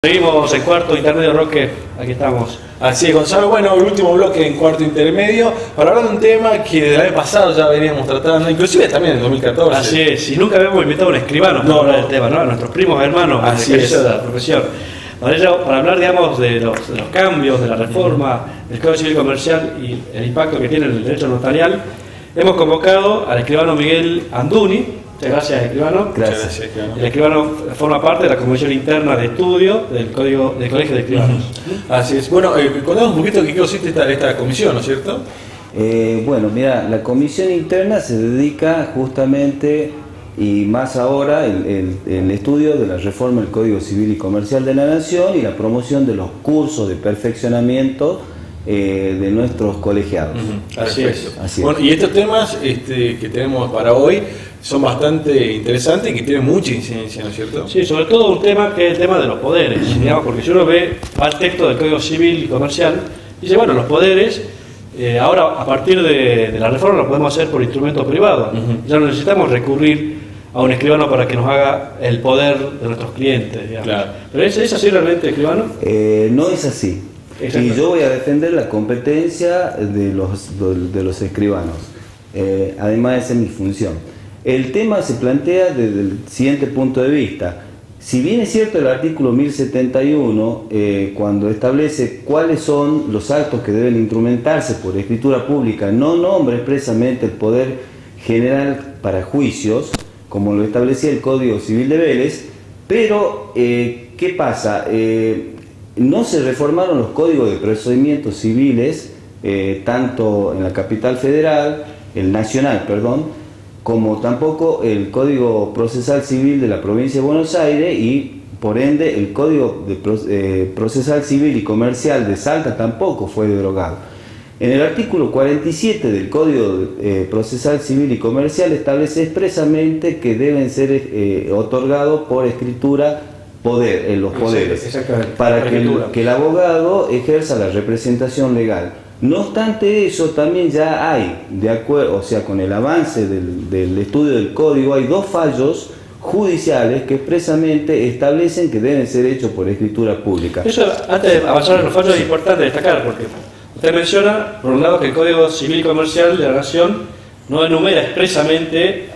Seguimos en Cuarto Intermedio, Roque, aquí estamos. Así es, Gonzalo. Bueno, el último bloque en Cuarto Intermedio para hablar de un tema que del año pasado ya veníamos tratando, inclusive también en 2014. Así es, y nunca habíamos invitado a un escribano para hablar del tema, ¿no? A nuestros primos hermanos de la profesión. Para hablar, digamos, de los cambios, de la reforma del Código Civil Comercial y el impacto que tiene en el derecho notarial, hemos convocado al escribano Miguel Anduni. Muchas gracias, escribano. Gracias, escribano. El escribano forma parte de la Comisión Interna de Estudio del Colegio de Escribanos. Así es. Bueno, contamos un poquito de qué consiste esta comisión, ¿no es cierto? Bueno, mira, la comisión interna se dedica justamente, y más ahora, el estudio de la reforma del Código Civil y Comercial de la Nación y la promoción de los cursos de perfeccionamiento de nuestros colegiados. Así es. Bueno, y estos temas que tenemos para hoy son bastante interesantes y que tienen mucha incidencia, ¿no es cierto? Sí, sobre todo un tema que es el tema de los poderes, digamos, porque si uno va al texto del Código Civil y Comercial, dice, bueno, los poderes, ahora a partir de la reforma lo podemos hacer por instrumentos privados, ya no necesitamos recurrir a un escribano para que nos haga el poder de nuestros clientes, digamos. Claro. ¿Pero es así realmente, escribano? No es así. Y yo voy a defender la competencia de los escribanos. Además, esa es mi función. El tema se plantea desde el siguiente punto de vista. Si bien es cierto el artículo 1071, cuando establece cuáles son los actos que deben instrumentarse por escritura pública, no nombra expresamente el poder general para juicios, como lo establecía el Código Civil de Vélez, pero ¿qué pasa? No se reformaron los códigos de procedimientos civiles, tanto en la capital federal, el nacional, perdón, como tampoco el Código Procesal Civil de la provincia de Buenos Aires, y por ende el Código Procesal Civil y Comercial de Salta tampoco fue derogado. En el artículo 47 del Código Procesal Civil y Comercial establece expresamente que deben ser otorgados por escritura los poderes, para que el abogado ejerza la representación legal. No obstante eso, también ya hay, de acuerdo, o sea, con el avance del estudio del código, hay 2 fallos judiciales que expresamente establecen que deben ser hechos por escritura pública. Eso, antes de avanzar en los fallos, es importante destacar, porque usted menciona, por un lado, que el Código Civil y Comercial de la Nación no enumera expresamente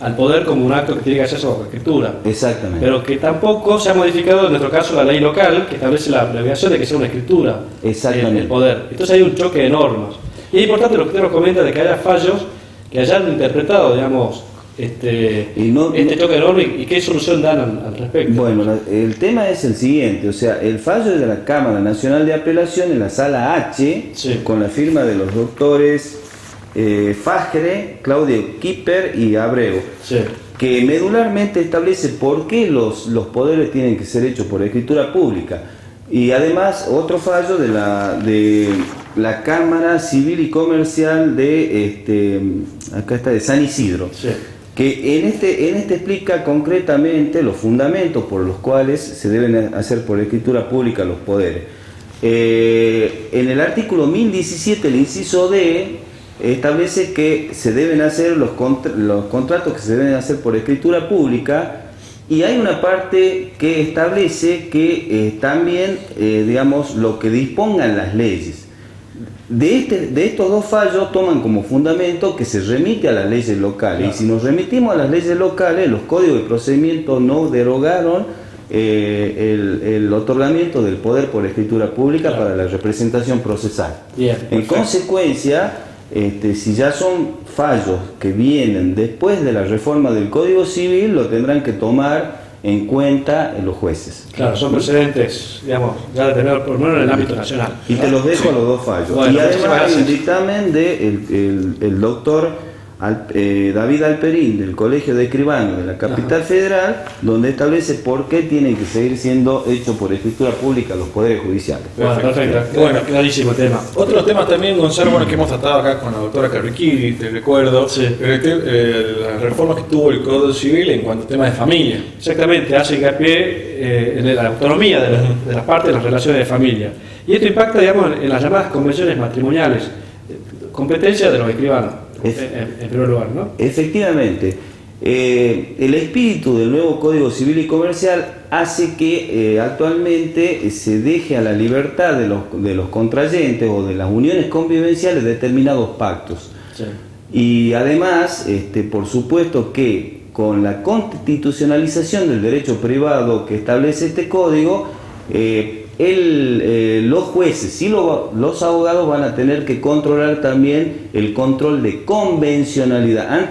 al poder como un acto que tiene que hacerse bajo escritura. Exactamente. Pero que tampoco se ha modificado, en nuestro caso, la ley local, que establece la obligación de que sea una escritura. Exactamente. El poder. Entonces hay un choque de normas. Y es importante lo que usted nos comenta de que haya fallos que hayan interpretado, digamos, este choque de normas y qué solución dan al respecto. Bueno, el tema es el siguiente, o sea, el fallo de la Cámara Nacional de Apelación en la Sala H, sí, con la firma de los doctores Fajre, Claudio Kipper y Abreu, sí, que medularmente establece por qué los poderes tienen que ser hechos por escritura pública. Y además otro fallo de la Cámara Civil y Comercial de San Isidro, sí, que en este explica concretamente los fundamentos por los cuales se deben hacer por escritura pública los poderes. En el artículo 1017, el inciso D, establece que se deben hacer los contratos que se deben hacer por escritura pública, y hay una parte que establece que también, digamos, lo que dispongan las leyes. De estos 2 fallos toman como fundamento que se remite a las leyes locales, claro, y si nos remitimos a las leyes locales, los códigos de procedimiento no derogaron el otorgamiento del poder por escritura pública, claro, para la representación procesal. Bien, en consecuencia, si ya son fallos que vienen después de la reforma del Código Civil, lo tendrán que tomar en cuenta los jueces. Claro, son precedentes, digamos, ya de tener por lo menos en el ámbito nacional. Y te los dejo, sí, a los 2 fallos. Bueno, y además hay un dictamen del doctor David Alperín, del Colegio de Escribanos de la capital, ajá, federal, donde establece por qué tienen que seguir siendo hechos por escritura pública los poderes judiciales. Bueno, perfecto. Bueno, clarísimo tema. Otros temas también, Gonzalo, bueno, que hemos tratado acá con la doctora Carriquiri, te recuerdo, sí, las reformas que tuvo el Código Civil en cuanto a temas de familia. Exactamente, hace hincapié en la autonomía de las partes de las relaciones de familia. Y esto impacta, digamos, en las llamadas convenciones matrimoniales, competencia de los escribanos. En primer lugar, ¿no? Efectivamente, el espíritu del nuevo Código Civil y Comercial hace que actualmente se deje a la libertad de los contrayentes o de las uniones convivenciales determinados pactos. Sí. Y además, por supuesto que con la constitucionalización del derecho privado que establece este código, los jueces y los abogados van a tener que controlar también el control de convencionalidad.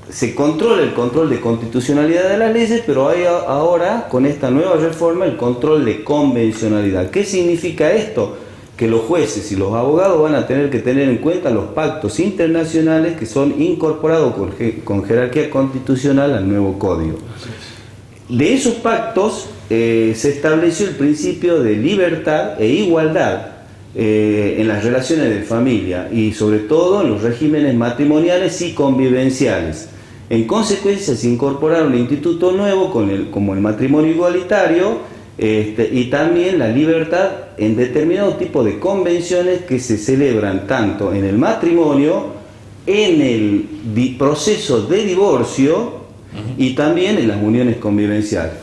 Se controla el control de constitucionalidad de las leyes, pero hay ahora, con esta nueva reforma, el control de convencionalidad. ¿Qué significa esto? Que los jueces y los abogados van a tener que tener en cuenta los pactos internacionales que son incorporados con jerarquía constitucional al nuevo código. De esos pactos se estableció el principio de libertad e igualdad en las relaciones de familia y sobre todo en los regímenes matrimoniales y convivenciales. En consecuencia se incorporaron un instituto nuevo como el matrimonio igualitario y también la libertad en determinados tipos de convenciones que se celebran tanto en el matrimonio, en el proceso de divorcio y también en las uniones convivenciales.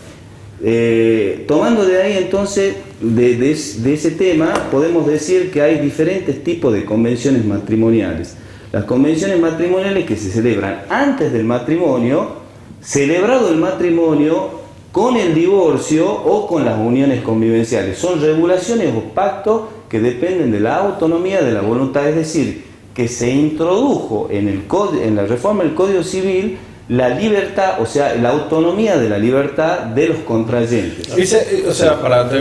Tomando de ahí entonces, de ese tema, podemos decir que hay diferentes tipos de convenciones matrimoniales. Las convenciones matrimoniales que se celebran antes del matrimonio celebrado el matrimonio, con el divorcio o con las uniones convivenciales. Son regulaciones o pactos que dependen de la autonomía de la voluntad, es decir, que se introdujo en la reforma del Código Civil la libertad, o sea, la autonomía de la libertad de los contrayentes. O sea, para los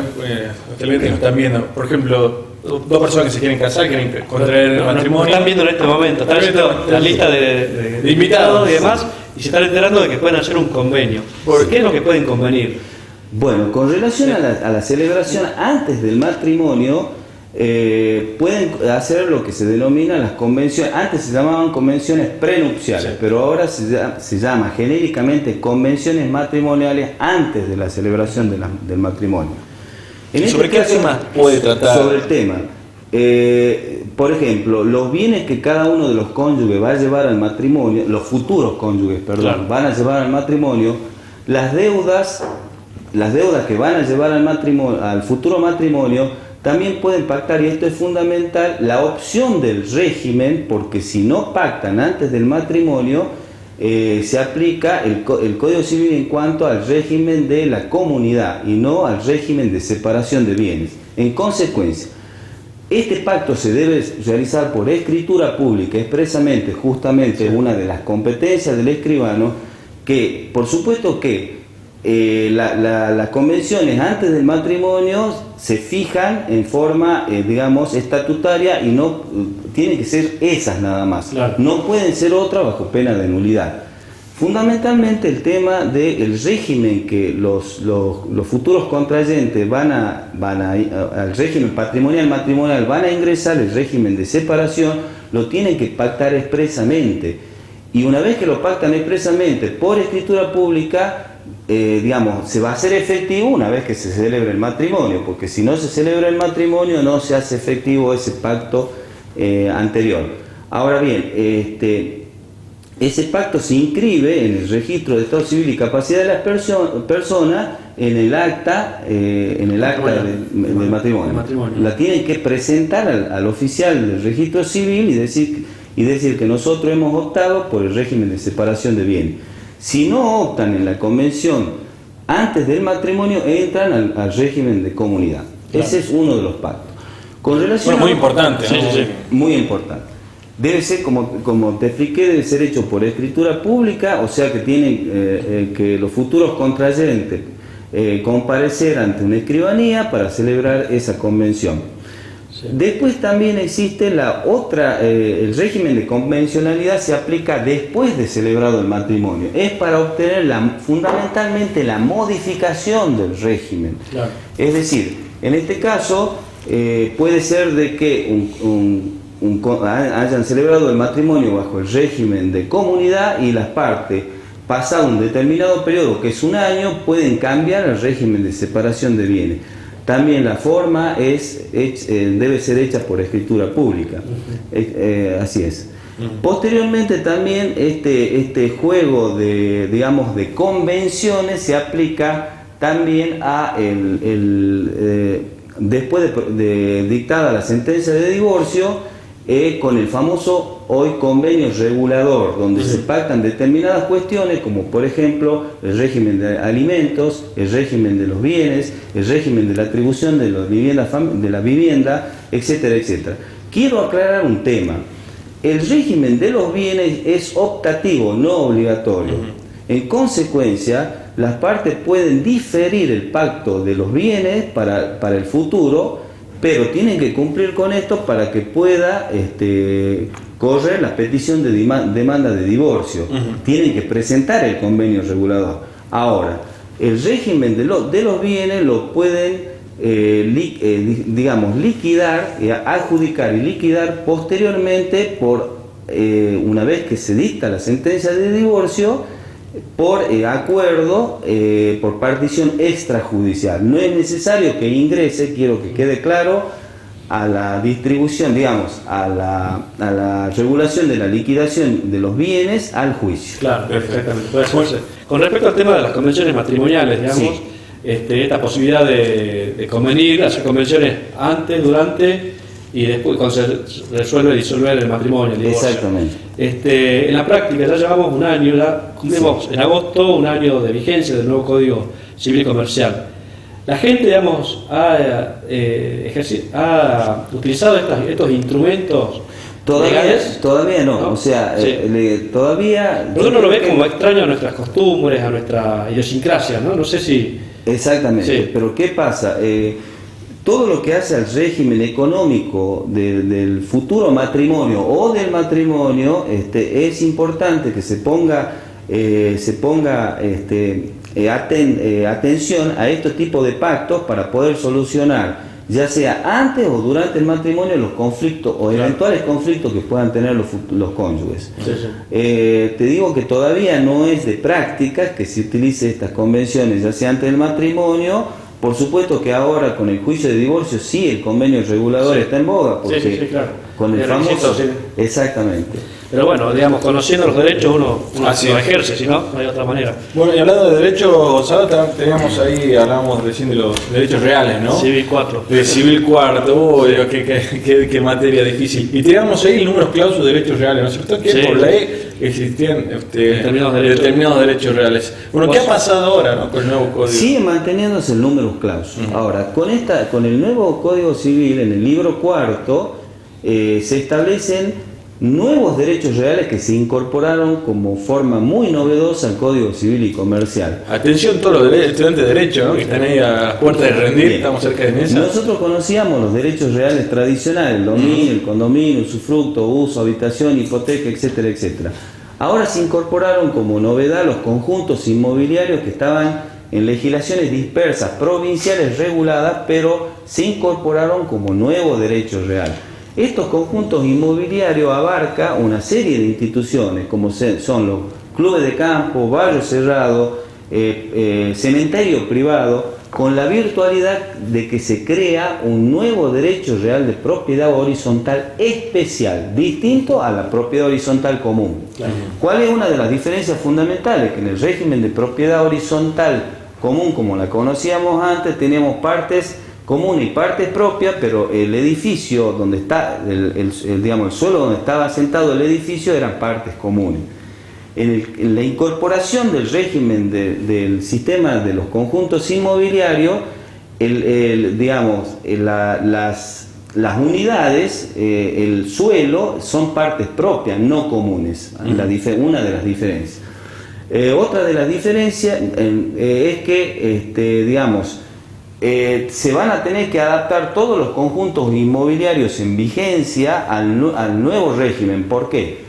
televidentes que nos están viendo, por ejemplo, dos personas que se quieren casar, quieren contraer el matrimonio. Están viendo en este momento, están viendo la lista de invitados y demás, y se están enterando de que pueden hacer un convenio. ¿Por qué es lo que pueden convenir? Bueno, con relación a la celebración antes del matrimonio, pueden hacer lo que se denomina las convenciones. Antes se llamaban convenciones prenupciales, sí, pero ahora se llama genéricamente convenciones matrimoniales antes de la celebración del matrimonio. ¿Sobre qué tema puede tratar? Sobre el tema. Por ejemplo, los bienes que cada uno de los cónyuges va a llevar al matrimonio, los futuros cónyuges, perdón, claro, van a llevar al matrimonio, las deudas que van a llevar al futuro matrimonio, también pueden pactar, y esto es fundamental, la opción del régimen, porque si no pactan antes del matrimonio, se aplica el Código Civil en cuanto al régimen de la comunidad y no al régimen de separación de bienes. En consecuencia, este pacto se debe realizar por escritura pública expresamente, justamente una de las competencias del escribano, que por supuesto que las convenciones antes del matrimonio se fijan en forma, digamos, estatutaria y no tienen que ser esas nada más. Claro. No pueden ser otras bajo pena de nulidad. Fundamentalmente el tema del régimen que los futuros contrayentes van al régimen matrimonial van a ingresar, el régimen de separación, lo tienen que pactar expresamente. Y una vez que lo pactan expresamente por escritura pública, digamos, se va a hacer efectivo una vez que se celebre el matrimonio, porque si no se celebra el matrimonio no se hace efectivo ese pacto anterior. Ahora bien, ese pacto se inscribe en el registro de estado civil y capacidad de las personas en el acta, del matrimonio. La tienen que presentar al oficial del registro civil y decir que nosotros hemos optado por el régimen de separación de bienes. Si no optan en la convención antes del matrimonio, entran al régimen de comunidad. Claro. Ese es uno de los pactos. Con relación muy importante, ¿no? Sí. Muy importante. Debe ser, como te expliqué, debe ser hecho por escritura pública, o sea que tienen que los futuros contrayentes comparecer ante una escribanía para celebrar esa convención. Sí. Después también existe el régimen de convencionalidad se aplica después de celebrado el matrimonio. Es para obtener fundamentalmente la modificación del régimen. Claro. Es decir, en este caso puede ser de que hayan celebrado el matrimonio bajo el régimen de comunidad y las partes, pasado un determinado periodo, que es un año, pueden cambiar al régimen de separación de bienes. También la forma debe ser hecha por escritura pública. Así es. Posteriormente también este juego de convenciones se aplica también después de dictada la sentencia de divorcio, con el famoso hoy convenio regulador, donde se pactan determinadas cuestiones, como por ejemplo el régimen de alimentos, el régimen de los bienes, el régimen de la atribución de la vivienda, etcétera, etcétera. Quiero aclarar un tema. El régimen de los bienes es optativo, no obligatorio. En consecuencia, las partes pueden diferir el pacto de los bienes para el futuro, pero tienen que cumplir con esto para que pueda correr la petición de demanda de divorcio. Tienen que presentar el convenio regulador. Ahora, el régimen de los bienes lo pueden liquidar, adjudicar y liquidar posteriormente una vez que se dicta la sentencia de divorcio, por acuerdo, por partición extrajudicial. No es necesario que ingrese, quiero que quede claro, a la distribución, digamos, a la regulación de la liquidación de los bienes al juicio. Claro, perfectamente. Con respecto al tema de las convenciones matrimoniales, digamos, sí, esta posibilidad de convenir, hacer convenciones antes, durante y después cuando se resuelve disolver el matrimonio, el divorcio. Exactamente. En la práctica ya llevamos un año, ya cumplimos en agosto un año de vigencia del nuevo Código Civil y Comercial. La gente, digamos, ha utilizado estos instrumentos legales. Todavía no, o sea, todavía... Uno lo ve como extraño a nuestras costumbres, a nuestra idiosincrasia, ¿no? No sé si... Exactamente, pero ¿qué pasa? Todo lo que hace al régimen económico del futuro matrimonio o del matrimonio, es importante que se ponga atención a este tipo de pactos para poder solucionar, ya sea antes o durante el matrimonio, los conflictos o eventuales conflictos que puedan tener los cónyuges. Te digo que todavía no es de práctica que se utilice estas convenciones, ya sea antes del matrimonio. Por supuesto que ahora con el juicio de divorcio sí el convenio regulador está en boga, porque claro. Con el famoso... Exactamente. Pero bueno, digamos, conociendo los derechos uno lo ejerce, si no hay otra manera. Bueno, y hablando de derechos, Gonzalo, teníamos ahí, hablábamos recién de los derechos reales, ¿no? Civil 4. De Civil 4, qué materia difícil. Y teníamos ahí el número clausus de derechos reales, ¿no es cierto? Que por ley existían determinados derechos reales. Bueno, ¿qué ha pasado ahora, no, con el nuevo código? Sigue manteniéndose el número clausus. Ahora, con el nuevo Código Civil, en el libro cuarto, se establecen nuevos derechos reales que se incorporaron como forma muy novedosa al Código Civil y Comercial. Atención todos los estudiantes de Derecho, ¿no? Que están ahí a las puertas de rendir. Bien. Estamos cerca de mesa. Nosotros conocíamos los derechos reales tradicionales, el dominio, el condominio, el usufructo, uso, habitación, hipoteca, etcétera, etcétera. Ahora se incorporaron como novedad los conjuntos inmobiliarios que estaban en legislaciones dispersas, provinciales reguladas, pero se incorporaron como nuevo derecho real. Estos conjuntos inmobiliarios abarcan una serie de instituciones, como son los clubes de campo, barrios cerrados, cementerio privado, con la virtualidad de que se crea un nuevo derecho real de propiedad horizontal especial, distinto a la propiedad horizontal común. Claro. ¿Cuál es una de las diferencias fundamentales? Que en el régimen de propiedad horizontal común, como la conocíamos antes, teníamos partes comunes y partes propias, pero el edificio donde está, digamos, el suelo donde estaba asentado el edificio eran partes comunes. En la incorporación del régimen del sistema de los conjuntos inmobiliarios, las unidades, el suelo, son partes propias, no comunes, una de las diferencias. Otra de las diferencias es que, se van a tener que adaptar todos los conjuntos inmobiliarios en vigencia al nuevo régimen. ¿Por qué?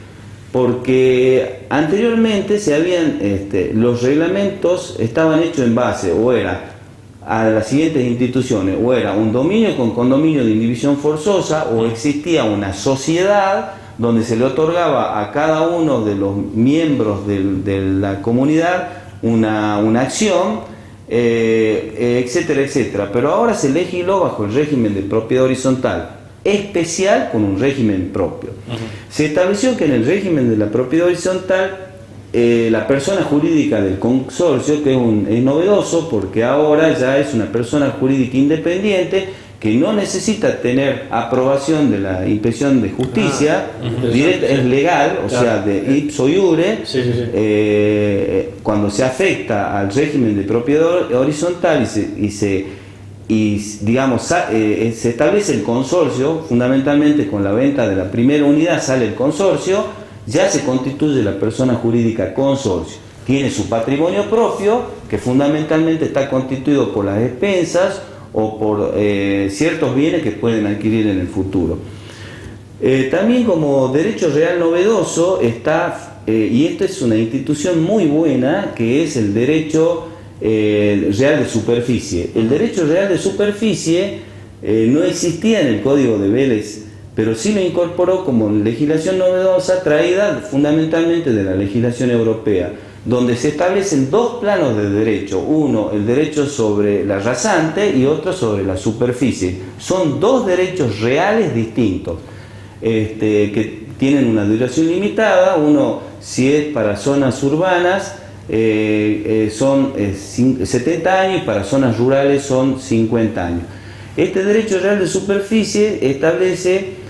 Porque anteriormente los reglamentos estaban hechos en base a las siguientes instituciones, o era un dominio con condominio de indivisión forzosa, o existía una sociedad donde se le otorgaba a cada uno de los miembros de la comunidad una acción, etcétera, etcétera. Pero ahora se legisló bajo el régimen de propiedad horizontal especial con un régimen propio. Se estableció que en el régimen de la propiedad horizontal la persona jurídica del consorcio, que es novedoso porque ahora ya es una persona jurídica independiente que no necesita tener aprobación de la inspección de justicia, es legal, o sea, de ipso iure, cuando se afecta al régimen de propiedad horizontal y se establece el consorcio, fundamentalmente con la venta de la primera unidad sale el consorcio, ya se constituye la persona jurídica consorcio. Tiene su patrimonio propio, que fundamentalmente está constituido por las expensas o por ciertos bienes que pueden adquirir en el futuro. También como derecho real novedoso está, y esta es una institución muy buena, que es el derecho real de superficie. El derecho real de superficie no existía en el Código de Vélez, pero sí lo incorporó como legislación novedosa traída fundamentalmente de la legislación europea, donde se establecen dos planos de derecho, uno el derecho sobre la rasante y otro sobre la superficie. Son dos derechos reales distintos, que tienen una duración limitada. Uno, si es para zonas urbanas, son 70 años, y para zonas rurales son 50 años. Este derecho real de superficie establece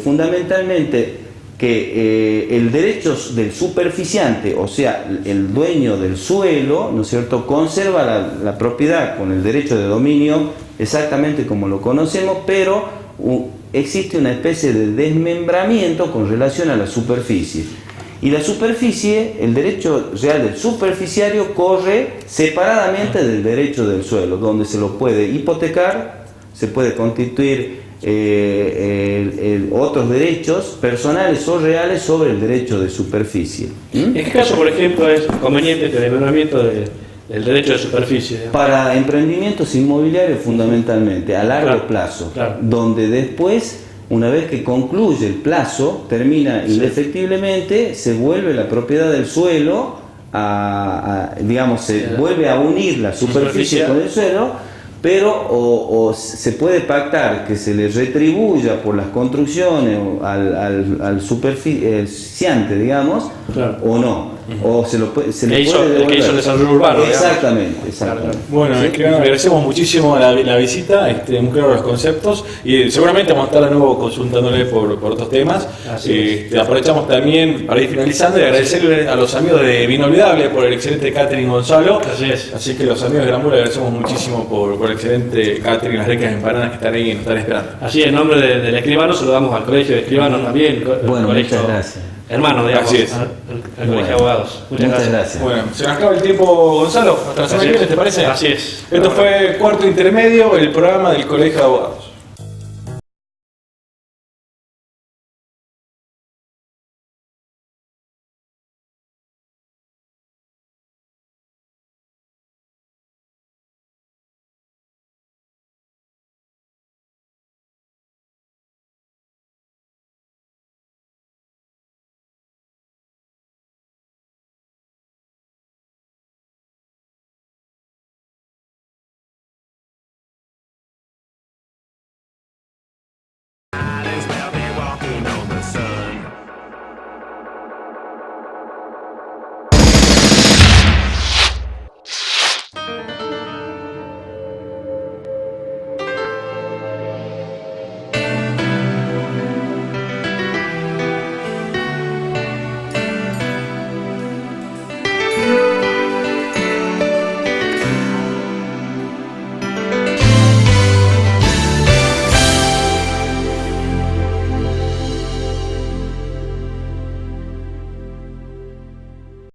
fundamentalmente que el derecho del superficiante, o sea, el dueño del suelo, ¿no es cierto?, conserva la propiedad con el derecho de dominio exactamente como lo conocemos, pero existe una especie de desmembramiento con relación a la superficie. Y la superficie, el derecho real del superficiario corre separadamente del derecho del suelo, donde se lo puede hipotecar, se puede constituir otros derechos personales o reales sobre el derecho de superficie. ¿En qué caso, por ejemplo, es conveniente este desmembramiento del derecho de superficie? Para emprendimientos inmobiliarios fundamentalmente, a largo plazo, donde después, una vez que concluye el plazo, termina indefectiblemente, se vuelve la propiedad del suelo, digamos, se vuelve a unir la superficie con el suelo, pero o se puede pactar que se le retribuya por las construcciones al superficiante, digamos, o no. O se le puede devolver. El que hizo el desarrollo urbano. Exactamente. Bueno, ¿Sí? escribano, agradecemos muchísimo la visita, muy claro los conceptos, y seguramente vamos a estar de nuevo consultándole por otros temas. Aprovechamos también para ir finalizando y agradecerle a los amigos de Vino Olvidable por el excelente catering, Gonzalo. Así que los amigos de Gran Mula agradecemos muchísimo por el excelente catering, las ricas empanadas que están ahí y nos están esperando. Así, en nombre del escribano, saludamos al colegio de escribanos también. Bueno, muchas gracias. Hermano, digamos, así es. al colegio de abogados. Muchas gracias. Bueno, se nos acaba el tiempo, Gonzalo. Hasta la semana que viene, ¿te parece? Así es. Esto fue Cuarto Intermedio, el programa del Colegio de Abogados.